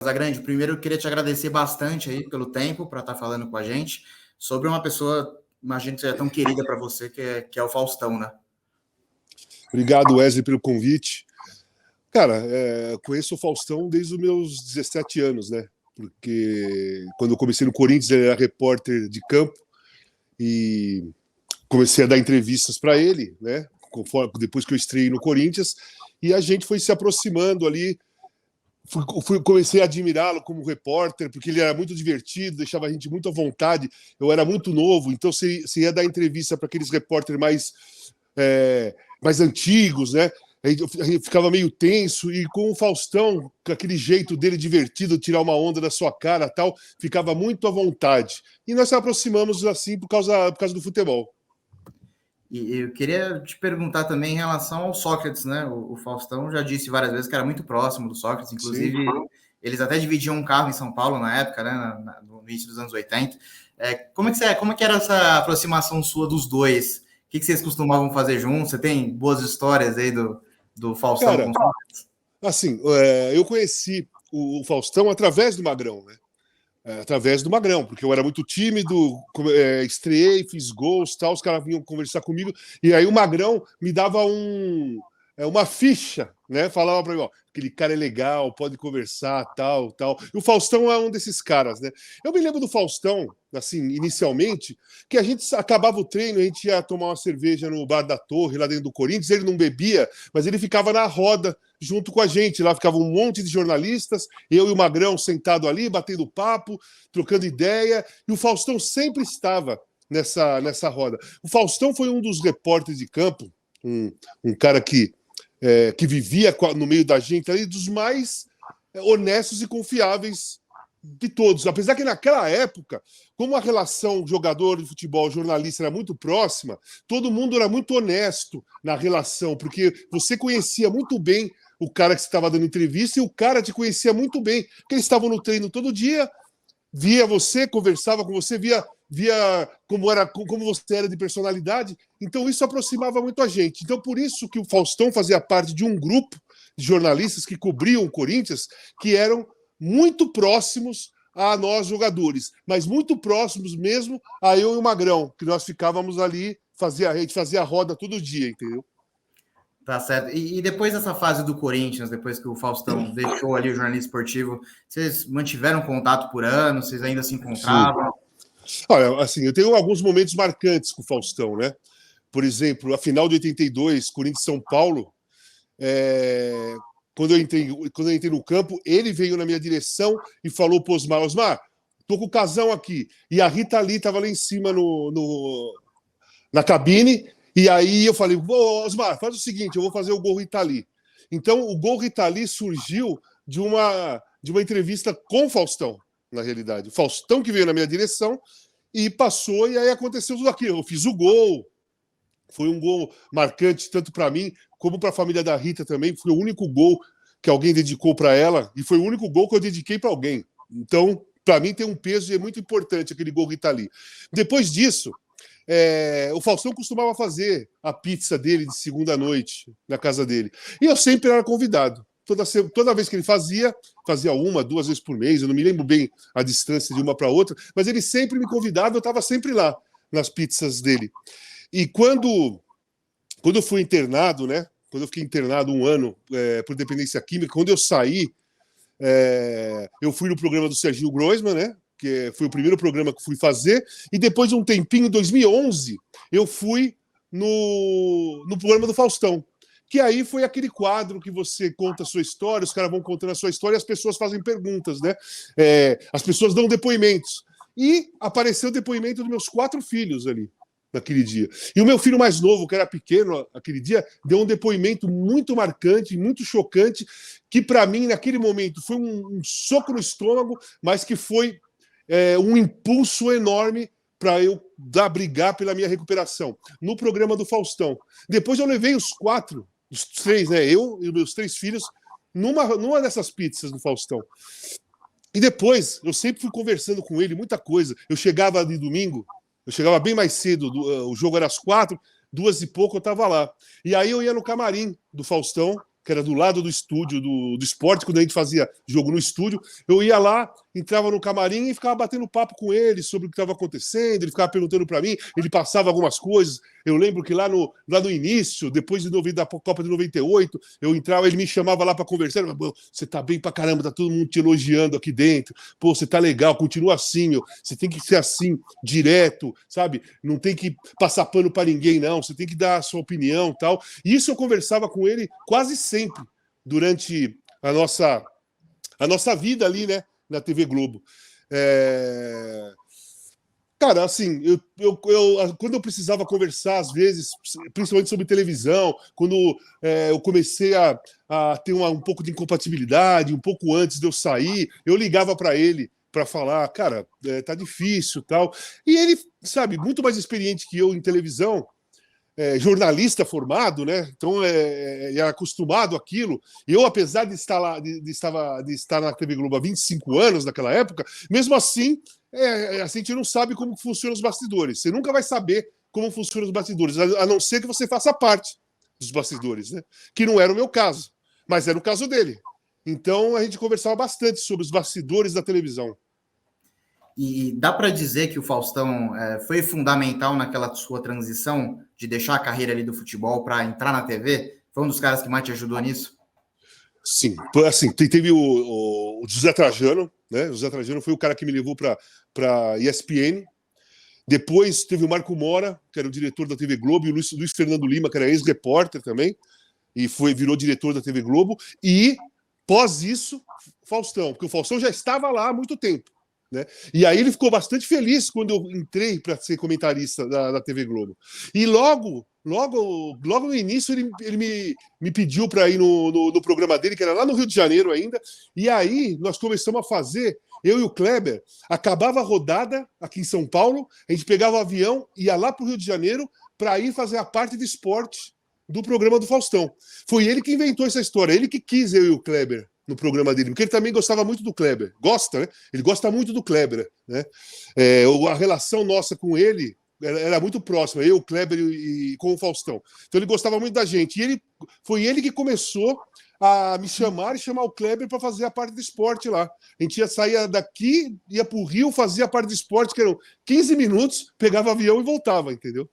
Casagrande, primeiro eu queria te agradecer bastante aí pelo tempo para estar falando com a gente sobre uma pessoa, imagino que seja tão querida para você, que é o Faustão, né? Obrigado, Wesley, pelo convite. Cara, conheço o Faustão desde os meus 17 anos, né? Porque quando eu comecei no Corinthians, ele era repórter de campo e comecei a dar entrevistas para ele, né? Depois que eu estreiei no Corinthians, e a gente foi se aproximando ali. Comecei a admirá-lo como repórter, porque ele era muito divertido, deixava a gente muito à vontade. Eu era muito novo, então você ia dar entrevista para aqueles repórteres mais antigos, né? A gente ficava meio tenso, e com o Faustão, com aquele jeito dele divertido, tirar uma onda da sua cara tal, ficava muito à vontade. E nós se aproximamos assim por causa do futebol. E eu queria te perguntar também em relação ao Sócrates, né? O Faustão já disse várias vezes que era muito próximo do Sócrates, inclusive Sim. Eles até dividiam um carro em São Paulo na época, né? No início dos anos 80. Como é que era essa aproximação sua dos dois? O que vocês costumavam fazer juntos? Você tem boas histórias aí do Faustão? Cara, assim, eu conheci o Faustão através do Magrão, né? Através do Magrão, porque eu era muito tímido, estreiei, fiz gols, tal, os caras vinham conversar comigo, e aí o Magrão me dava uma ficha, né? Falava para mim, ó, aquele cara é legal, pode conversar, tal. E o Faustão é um desses caras, né? Eu me lembro do Faustão, assim, inicialmente, que a gente acabava o treino, a gente ia tomar uma cerveja no Bar da Torre, lá dentro do Corinthians, ele não bebia, mas ele ficava na roda junto com a gente. Lá ficava um monte de jornalistas, eu e o Magrão sentado ali, batendo papo, trocando ideia, e o Faustão sempre estava nessa roda. O Faustão foi um dos repórteres de campo, um cara que vivia no meio da gente ali, dos mais honestos e confiáveis de todos. Apesar que naquela época, como a relação jogador de futebol, jornalista era muito próxima, todo mundo era muito honesto na relação, porque você conhecia muito bem o cara que estava dando entrevista e o cara te conhecia muito bem, porque eles estavam no treino todo dia, via você, conversava com você, via como você era de personalidade, então isso aproximava muito a gente. Então por isso que o Faustão fazia parte de um grupo de jornalistas que cobriam o Corinthians, que eram muito próximos a nós jogadores, mas muito próximos mesmo a eu e o Magrão, que nós ficávamos ali, a gente fazia a roda todo dia, entendeu? Tá certo. E depois dessa fase do Corinthians, depois que o Faustão deixou ali o jornalismo esportivo, vocês mantiveram contato por ano? Vocês ainda se encontravam? Sim. Olha, assim, eu tenho alguns momentos marcantes com o Faustão, né? Por exemplo, a final de 82, Corinthians-São Paulo, quando eu entrei no campo, ele veio na minha direção e falou pro Osmar, tô com o Casão aqui. E a Rita Lee estava lá em cima na cabine, e aí eu falei, Osmar, faz o seguinte, eu vou fazer o gol Rita Lee. Então, o gol Rita Lee surgiu de uma entrevista com o Faustão, na realidade. O Faustão que veio na minha direção e passou, e aí aconteceu tudo aquilo. Eu fiz o gol, foi um gol marcante, tanto para mim, como para a família da Rita também. Foi o único gol que alguém dedicou para ela, e foi o único gol que eu dediquei para alguém. Então, para mim, tem um peso e é muito importante aquele gol Rita Lee. Depois disso, o Faustão costumava fazer a pizza dele de segunda noite na casa dele. E eu sempre era convidado. Toda vez que ele fazia 1, 2 vezes por mês, eu não me lembro bem a distância de uma para outra, mas ele sempre me convidava, eu estava sempre lá nas pizzas dele. E quando eu fui internado, né? Quando eu fiquei internado 1 ano por dependência química, quando eu saí, eu fui no programa do Serginho Groisman, né? Que foi o primeiro programa que fui fazer, e depois de um tempinho, em 2011, eu fui no programa do Faustão, que aí foi aquele quadro que você conta a sua história, os caras vão contando a sua história e as pessoas fazem perguntas, né? As pessoas dão depoimentos. E apareceu o depoimento dos meus 4 filhos ali, naquele dia. E o meu filho mais novo, que era pequeno aquele dia, deu um depoimento muito marcante, muito chocante, que para mim, naquele momento, foi um soco no estômago, mas que foi um impulso enorme para eu brigar pela minha recuperação. No programa do Faustão. Depois eu levei os 3, né? Eu e os meus 3 filhos, numa dessas pizzas do Faustão. E depois, eu sempre fui conversando com ele, muita coisa. Eu chegava de domingo, eu chegava bem mais cedo, o jogo era às 4, 2 e pouco eu estava lá. E aí eu ia no camarim do Faustão, que era do lado do estúdio do esporte, quando a gente fazia jogo no estúdio, eu ia lá, entrava no camarim e ficava batendo papo com ele sobre o que estava acontecendo, ele ficava perguntando para mim, ele passava algumas coisas. Eu lembro que lá no início, depois da Copa de 98, eu entrava, ele me chamava lá para conversar, você tá bem pra caramba, tá todo mundo te elogiando aqui dentro, pô, você tá legal, continua assim, meu. Você tem que ser assim, direto, sabe? Não tem que passar pano para ninguém, não, você tem que dar a sua opinião, tal. E isso eu conversava com ele quase sempre durante a nossa vida ali, né, na TV Globo. Cara, assim, quando eu precisava conversar, às vezes, principalmente sobre televisão, quando eu comecei a ter um pouco de incompatibilidade, um pouco antes de eu sair, eu ligava para ele para falar, cara, tá difícil, tal. E ele, sabe, muito mais experiente que eu em televisão, jornalista formado, né? Então é acostumado àquilo. E eu, apesar de estar lá, de estar na TV Globo há 25 anos naquela época, mesmo assim, a gente não sabe como funcionam os bastidores. Você nunca vai saber como funcionam os bastidores, a não ser que você faça parte dos bastidores, né? Que não era o meu caso, mas era o caso dele. Então a gente conversava bastante sobre os bastidores da televisão. E dá para dizer que o Faustão foi fundamental naquela sua transição de deixar a carreira ali do futebol para entrar na TV? Foi um dos caras que mais te ajudou nisso? Sim, assim, teve o José Trajano, né? O José Trajano foi o cara que me levou para ESPN. Depois teve o Marco Mora, que era o diretor da TV Globo, e o Luiz Fernando Lima, que era ex-repórter também, e virou diretor da TV Globo. E, pós isso, Faustão, porque o Faustão já estava lá há muito tempo. Né? E aí ele ficou bastante feliz quando eu entrei para ser comentarista da TV Globo. E logo no início ele me pediu para ir no programa dele, que era lá no Rio de Janeiro ainda. E aí nós começamos a fazer, eu e o Kleber, acabava a rodada aqui em São Paulo, a gente pegava o avião, ia lá para o Rio de Janeiro para ir fazer a parte de esporte do programa do Faustão. Foi ele que inventou essa história, ele que quis eu e o Kleber no programa dele, porque ele também gostava muito do Kleber. Gosta, né? Ele gosta muito do Kleber, né? A relação nossa com ele era muito próxima, eu, o Kleber e com o Faustão. Então ele gostava muito da gente. E foi ele que começou a me chamar e chamar o Kleber para fazer a parte do esporte lá. A gente saía daqui, ia para o Rio, fazia a parte do esporte, que eram 15 minutos, pegava avião e voltava, entendeu?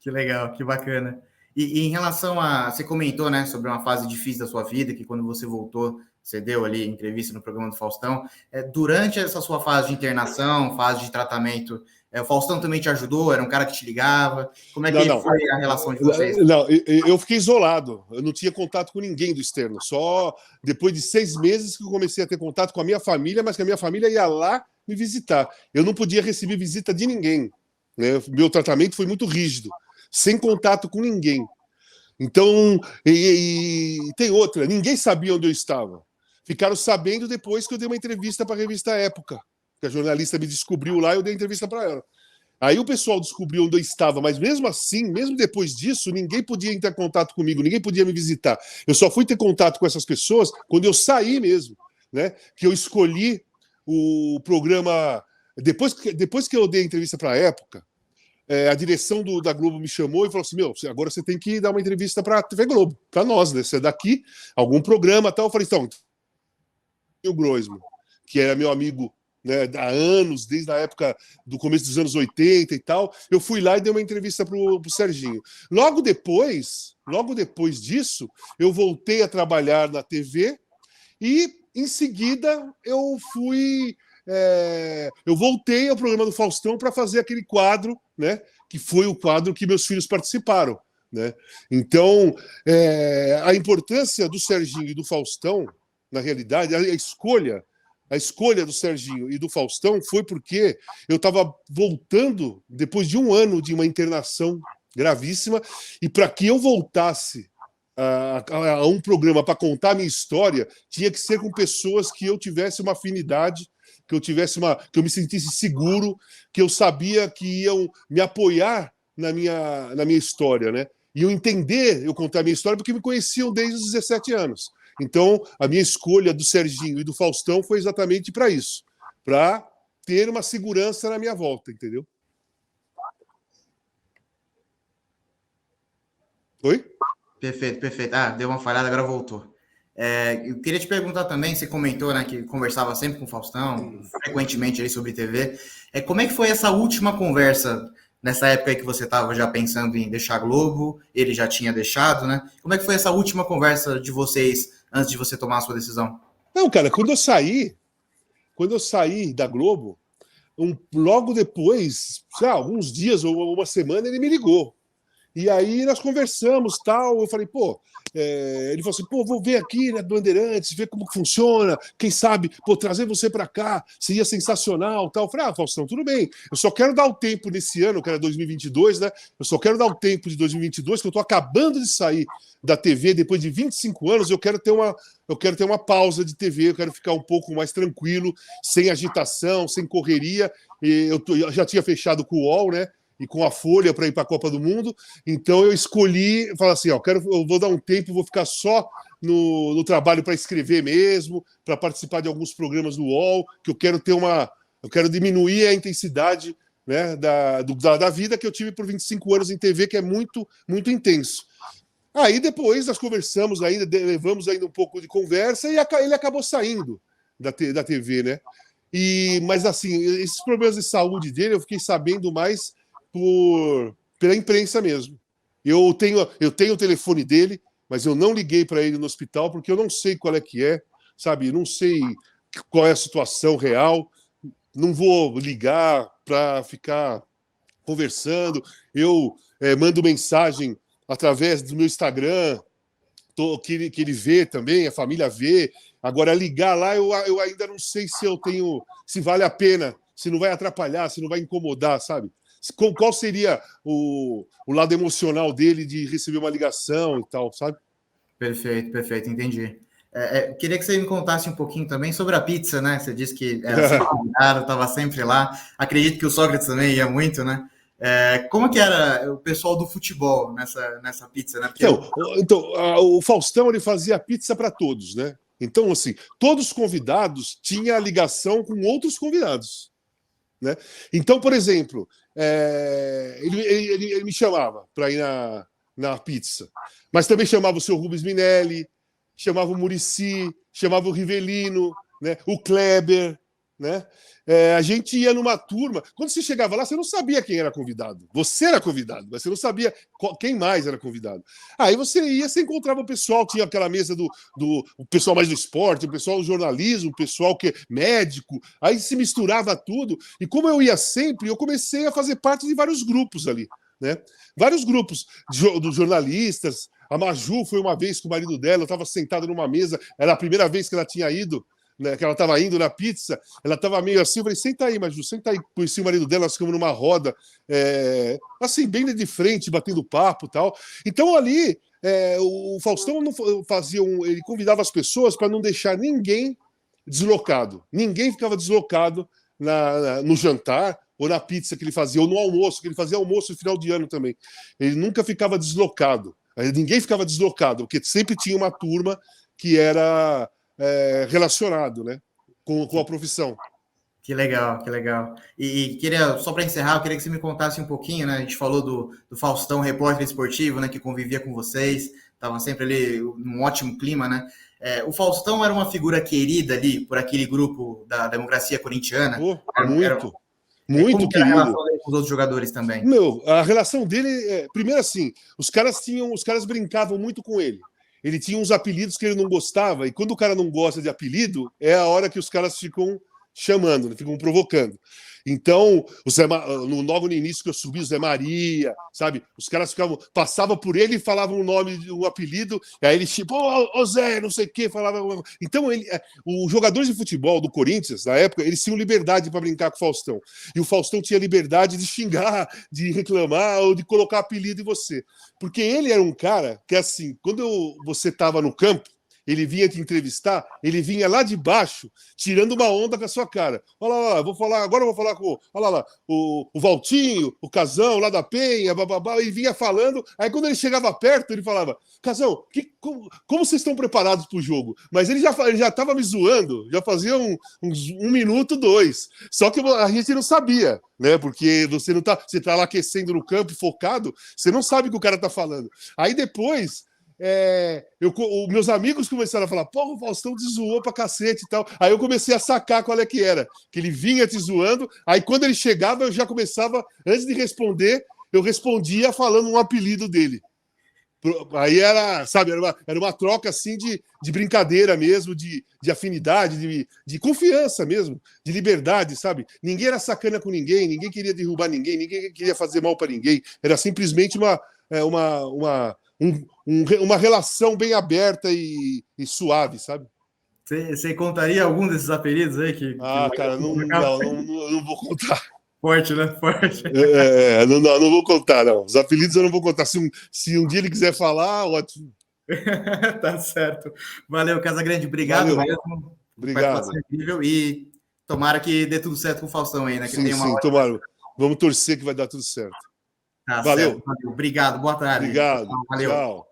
Que legal, que bacana. E em relação a... Você comentou, né, sobre uma fase difícil da sua vida, que quando você voltou, você deu ali entrevista no programa do Faustão. Durante essa sua fase de internação, fase de tratamento, o Faustão também te ajudou? Era um cara que te ligava? Como é que foi a relação de vocês? Não, eu fiquei isolado. Eu não tinha contato com ninguém do externo. Só depois de 6 meses que eu comecei a ter contato com a minha família, mas que a minha família ia lá me visitar. Eu não podia receber visita de ninguém. Né? Meu tratamento foi muito rígido, sem contato com ninguém. Então, e tem outra, ninguém sabia onde eu estava. Ficaram sabendo depois que eu dei uma entrevista para a revista Época, que a jornalista me descobriu lá e eu dei entrevista para ela. Aí o pessoal descobriu onde eu estava, mas mesmo assim, mesmo depois disso, ninguém podia entrar em contato comigo, ninguém podia me visitar. Eu só fui ter contato com essas pessoas quando eu saí mesmo, né? Que eu escolhi o programa. Depois que eu dei a entrevista para a Época, a direção da Globo me chamou e falou assim: meu, agora você tem que dar uma entrevista para a TV Globo, para nós, né? Você é daqui, algum programa tal. Eu falei: então, o Groisman, que era meu amigo, né, há anos, desde a época do começo dos anos 80 e tal, eu fui lá e dei uma entrevista pro Serginho. Logo depois disso, eu voltei a trabalhar na TV e, em seguida, eu voltei ao programa do Faustão para fazer aquele quadro, né, que foi o quadro que meus filhos participaram. Né? Então, a importância do Serginho e do Faustão, na realidade, a escolha do Serginho e do Faustão foi porque eu estava voltando depois de um ano de uma internação gravíssima, e para que eu voltasse a um programa para contar a minha história, tinha que ser com pessoas que eu tivesse uma afinidade, que eu me sentisse seguro, que eu sabia que iam me apoiar na minha história, né? E eu contar a minha história porque me conheciam desde os 17 anos. Então, a minha escolha do Serginho e do Faustão foi exatamente para isso, para ter uma segurança na minha volta, entendeu? Oi? Perfeito, perfeito. Ah, deu uma falhada, agora voltou. Eu queria te perguntar também, você comentou, né, que conversava sempre com o Faustão, frequentemente aí sobre TV. Como é que foi essa última conversa, nessa época aí que você estava já pensando em deixar a Globo, ele já tinha deixado, né? Como é que foi essa última conversa de vocês antes de você tomar a sua decisão? Não, cara, quando eu saí da Globo, logo depois, sei lá, alguns dias ou uma semana, ele me ligou. E aí nós conversamos, tal. Eu falei, pô, ele falou assim, pô, vou ver aqui na Bandeirantes, ver como funciona, quem sabe, pô, trazer você para cá seria sensacional, tal. Eu falei, Faustão, tudo bem. Eu só quero dar o tempo nesse ano, que era 2022, né? Eu só quero dar o tempo de 2022, que eu tô acabando de sair da TV depois de 25 anos. Eu quero ter uma pausa de TV, eu quero ficar um pouco mais tranquilo, sem agitação, sem correria. Eu já tinha fechado com o UOL, né? E com a Folha para ir para a Copa do Mundo. Então eu escolhi, falar assim, eu vou dar um tempo, vou ficar só no trabalho para escrever mesmo, para participar de alguns programas do UOL, que eu quero diminuir a intensidade, né, da vida que eu tive por 25 anos em TV, que é muito, muito intenso. Aí depois nós conversamos ainda, levamos ainda um pouco de conversa e ele acabou saindo da TV, né? Mas assim, esses problemas de saúde dele eu fiquei sabendo mais pela imprensa mesmo. Eu tenho o telefone dele, mas eu não liguei para ele no hospital porque eu não sei qual é que é, sabe? Não sei qual é a situação real. Não vou ligar para ficar conversando. Eu mando mensagem através do meu Instagram, que ele vê também, a família vê. Agora, ligar lá, eu ainda não sei se vale a pena, se não vai atrapalhar, se não vai incomodar, sabe? Qual seria o lado emocional dele de receber uma ligação e tal, sabe? Perfeito, perfeito, entendi. Queria que você me contasse um pouquinho também sobre a pizza, né? Você disse que era sempre convidado, estava sempre lá. Acredito que o Sócrates também ia muito, né? Como que era o pessoal do futebol nessa pizza, né? O Faustão ele fazia pizza para todos, né? Então, assim, todos os convidados tinham ligação com outros convidados, né? Então, por exemplo, ele me chamava para ir na pizza, mas também chamava o seu Rubens Minelli, chamava o Muricy, chamava o Rivelino, né? O Kleber, né? A gente ia numa turma. Quando você chegava lá, você não sabia quem era convidado. Você era convidado, mas você não sabia quem mais era convidado. Aí você ia, você encontrava o pessoal, tinha aquela mesa o pessoal mais do esporte, o pessoal do jornalismo, o pessoal que é médico. Aí se misturava tudo. E como eu ia sempre, eu comecei a fazer parte de vários grupos ali, né? Vários grupos dos jornalistas. A Maju foi uma vez com o marido dela, eu estava sentado numa mesa, era a primeira vez que ela tinha ido, né, que ela estava indo na pizza, ela estava meio assim, eu falei, senta aí, Maju, senta aí. Conheci o marido dela, nós ficamos numa roda, assim, bem de frente, batendo papo e tal. Então ali, o Faustão não fazia ele convidava as pessoas para não deixar ninguém deslocado. Ninguém ficava deslocado no jantar, ou na pizza que ele fazia, ou no almoço, que ele fazia almoço no final de ano também. Ele nunca ficava deslocado. Ninguém ficava deslocado, porque sempre tinha uma turma que era relacionado, né, com a profissão. Que legal, que legal. E queria, só para encerrar, eu queria que você me contasse um pouquinho, né? A gente falou do Faustão, repórter esportivo, né? Que convivia com vocês, estavam sempre ali num ótimo clima, né? O Faustão era uma figura querida ali por aquele grupo da democracia corintiana. Muito como que era a querido. relação dele com os outros jogadores também? A relação dele, primeiro assim, os caras brincavam muito com ele. Ele tinha uns apelidos que ele não gostava, e quando o cara não gosta de apelido, é a hora que os caras ficam chamando, ficam provocando. Então, logo no início que eu subi, o Zé Maria, sabe? Os caras passavam por ele e falavam o nome, o apelido, e aí ele tipo, ô Zé, não sei o quê, falava. Então, os jogadores de futebol do Corinthians, na época, eles tinham liberdade para brincar com o Faustão. E o Faustão tinha liberdade de xingar, de reclamar ou de colocar apelido em você. Porque ele era um cara que, assim, quando você estava no campo, ele vinha te entrevistar, ele vinha lá de baixo, tirando uma onda com a sua cara. Olha lá, agora eu vou falar com o Valtinho, o Casão, lá da Penha, bababá, ele vinha falando, aí quando ele chegava perto, ele falava, Casão, como vocês estão preparados para o jogo? Mas ele já estava me zoando, já fazia uns 1 minuto, 2. Só que a gente não sabia, né? Porque você tá lá aquecendo no campo, focado, você não sabe o que o cara tá falando. Aí depois Meus amigos começaram a falar, pô, o Faustão te zoou pra cacete e tal. Aí eu comecei a sacar qual é que era. Que ele vinha te zoando, aí quando ele chegava, eu já começava, antes de responder, eu respondia falando um apelido dele. Aí era, sabe, era uma troca assim de brincadeira mesmo, de afinidade, de confiança mesmo, de liberdade, sabe? Ninguém era sacana com ninguém, ninguém queria derrubar ninguém queria fazer mal para ninguém. Era simplesmente uma relação bem aberta e suave, sabe? Você contaria algum desses apelidos aí Cara, não vou contar. Forte, né? Forte. Não vou contar, não. Os apelidos eu não vou contar. Se um dia ele quiser falar, ótimo. Tá certo. Valeu, Casagrande. Obrigado mesmo. Obrigado. Incrível. E tomara que dê tudo certo com o Faustão aí, né? Que sim, tomara. Vamos torcer que vai dar tudo certo. Tá valeu. Certo. Valeu. Obrigado. Boa tarde. Obrigado. Valeu. Tchau.